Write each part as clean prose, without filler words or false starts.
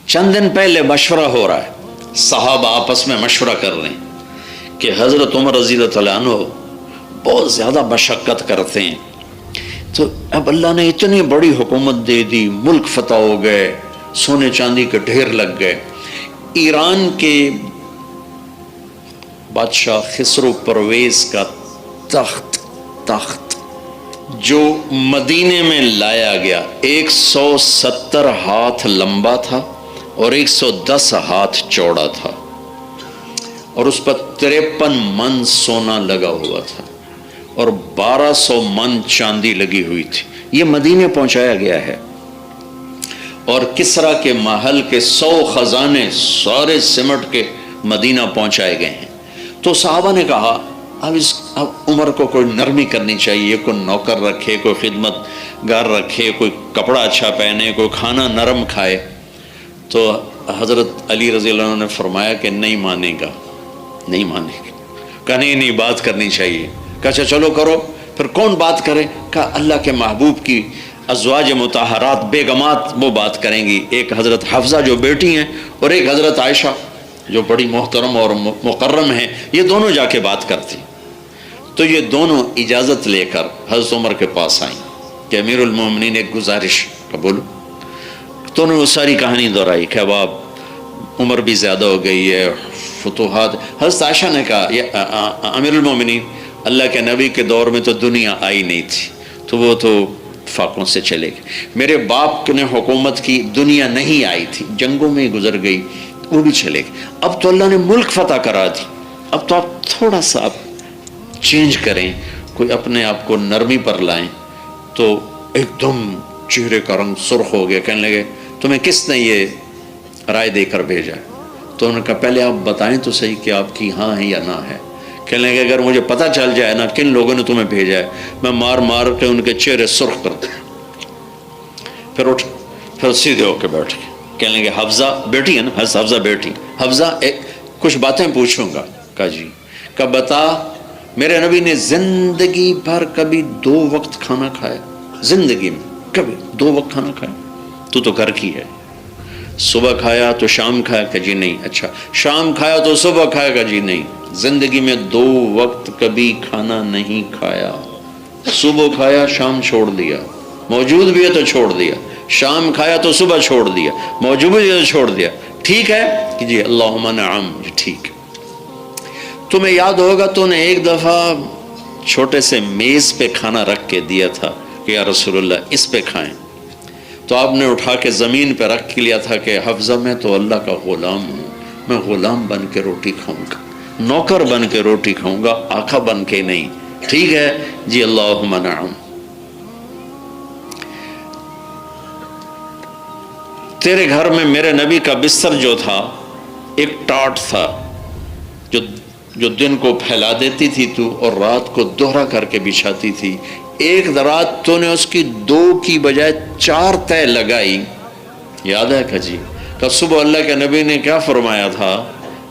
چند دن پہلے مشورہ ہو رہا ہے، صحابہ آپس میں مشورہ کر رہے ہیں کہ حضرت عمر رضی اللہ عنہ بہت زیادہ مشقت کرتے ہیں، تو اب اللہ نے اتنی بڑی حکومت دے دی، ملک فتح ہو گئے، سونے چاندی کے ڈھیر لگ گئے۔ ایران کے بادشاہ خسرو پرویز کا تخت جو مدینے میں لایا گیا 170 ہاتھ لمبا تھا اور 110 ہاتھ چوڑا تھا، اور اس پر 53 من سونا لگا ہوا تھا اور 1200 من چاندی لگی ہوئی تھی۔ یہ مدینے پہنچایا گیا ہے، اور کسرا کے محل کے 100 خزانے سارے سمٹ کے مدینہ پہنچائے گئے ہیں۔ تو صحابہ نے کہا اب عمر کو کوئی نرمی کرنی چاہیے، کوئی نوکر رکھے، کوئی خدمت گار رکھے، کوئی کپڑا اچھا پہنے، کوئی کھانا نرم کھائے۔ تو حضرت علی رضی اللہ عنہ نے فرمایا کہ نہیں مانے گا، نہیں مانے گا۔ کہا نہیں بات کرنی چاہیے۔ کہا اچھا چلو کرو۔ پھر کون بات کرے؟ کہا اللہ کے محبوب کی ازواج مطہرات بیگمات وہ بات کریں گی، ایک حضرت حفصہ جو بیٹی ہیں اور ایک حضرت عائشہ جو بڑی محترم اور مکرم ہیں، یہ دونوں جا کے بات کرتی۔ تو یہ دونوں اجازت لے کر حضرت عمر کے پاس آئیں کہ امیر المومنین ایک گزارش قبول۔ تو انہوں نے وہ ساری کہانی دہرائی کہ اب عمر بھی زیادہ ہو گئی ہے، فتوحات۔ حضرت عائشہ نے کہا یہ امیر المومنین، اللہ کے نبی کے دور میں تو دنیا آئی نہیں تھی، تو وہ تو فاقوں سے چلے گئے۔ میرے باپ نے حکومت کی، دنیا نہیں آئی تھی، جنگوں میں گزر گئی، وہ بھی چلے گئے۔ اب تو اللہ نے ملک فتح کرا دی، اب تو آپ تھوڑا سا آپ چینج کریں، کوئی اپنے آپ کو نرمی پر لائیں۔ تو ایک دم چہرے کا رنگ سرخ ہو گیا، کہنے لگے تمہیں کس نے یہ رائے دے کر بھیجا؟ تو انہوں نے کہا پہلے آپ بتائیں تو صحیح کہ آپ کی ہاں ہے یا نہ ہے۔ کہنے لگے اگر مجھے پتہ چل جائے نا کن لوگوں نے تمہیں بھیجا ہے، میں مار مار کے ان کے چہرے سرخ کر دوں۔ پھر اٹھ، پھر سیدھے ہو کے بیٹھ گئے۔ کہنے لگے حفصہ بیٹی ہے نا، حفصہ بیٹی، حفصہ کچھ باتیں پوچھوں گا۔ کہا جی۔ کہا بتا، میرے نبی نے زندگی بھر کبھی 2 وقت کھانا کھایا؟ زندگی میں کبھی 2 وقت کھانا کھایا؟ تو گھر کی ہے، صبح کھایا تو شام کھایا؟ کہ جی نہیں۔ اچھا شام کھایا تو صبح کھایا؟ کہ جی نہیں۔ زندگی میں 2 وقت کبھی کھانا نہیں کھایا، صبح کھایا شام چھوڑ دیا، موجود بھی ہے تو چھوڑ دیا، شام کھایا تو صبح چھوڑ دیا، موجود بھی ہے تو چھوڑ دیا، ٹھیک ہے؟ کہ جی اللہم نعم، جی ٹھیک ہے۔ تمہیں یاد ہوگا تو نے ایک دفعہ چھوٹے سے میز پہ کھانا رکھ کے دیا تھا کہ یا رسول اللہ اس پہ کھائیں، تو آپ نے اٹھا کے زمین پہ رکھ کے لیا تھا کہ حفظہ میں تو اللہ کا غلام ہوں، میں غلام بن کے روٹی کھاؤں گا، نوکر بن کے روٹی کھاؤں گا، آقا بن کے نہیں، ٹھیک ہے؟ جی اللہم نعم۔ تیرے گھر میں میرے نبی کا بستر جو تھا ایک ٹاٹ تھا جو دن کو پھیلا دیتی تھی تو، اور رات کو دوہرا کر کے بچھاتی تھی۔ ایک رات تو نے اس کی 2 کی بجائے 4 تہ لگائی، یاد ہے کہ جی؟ کہ صبح اللہ کے نبی نے کیا فرمایا تھا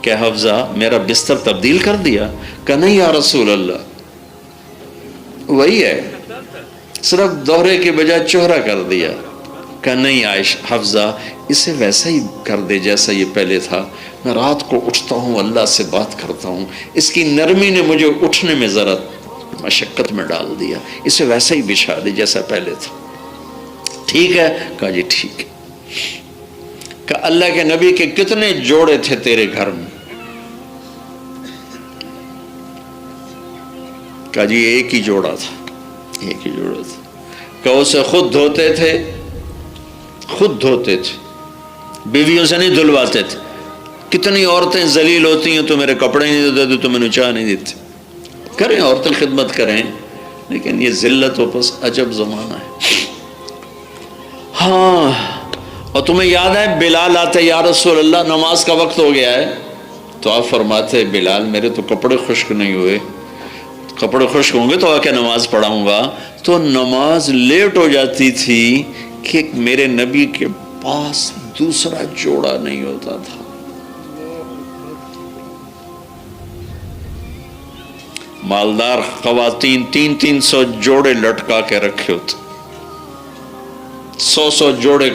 کہ حفظہ میرا بستر تبدیل کر دیا؟ کہ نہیں یا رسول اللہ وہی ہے، صرف دوہرے کی بجائے چوہرا کر دیا۔ کہ نہیں حفظہ اسے ویسا ہی کر دے جیسا یہ پہلے تھا، میں رات کو اٹھتا ہوں اللہ سے بات کرتا ہوں، اس کی نرمی نے مجھے اٹھنے میں ذرا مشقت میں ڈال دیا، اسے ویسا ہی بچھا دے جیسا پہلے تھا، ٹھیک ہے؟ کہا جی ٹھیک ہے۔ کہ اللہ کے نبی کے کتنے جوڑے تھے تیرے گھر میں؟ کہا جی ایک ہی جوڑا تھا، ایک ہی جوڑا تھا۔ کہ اسے خود دھوتے تھے، خود دھوتے تھے، بیویوں سے نہیں دھلواتے تھے۔ کتنی عورتیں ذلیل ہوتی ہیں، تو میرے کپڑے نہیں دیتے، تو میں چاہ نہیں دیتے۔ کریں عورتیں خدمت کریں، لیکن یہ ذلت و پس عجب زمانہ ہے۔ ہاں، اور تمہیں یاد ہے بلال آتے یا رسول اللہ نماز کا وقت ہو گیا ہے، تو آپ فرماتے بلال میرے تو کپڑے خشک نہیں ہوئے، کپڑے خشک ہوں گے تو آ کے نماز پڑھاؤں گا۔ تو نماز لیٹ ہو جاتی تھی کہ میرے نبی کے پاس دوسرا جوڑا نہیں ہوتا تھا۔ مالدار خواتین 300 جوڑے لٹکا کے رکھے ہوتے، 100 جوڑے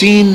3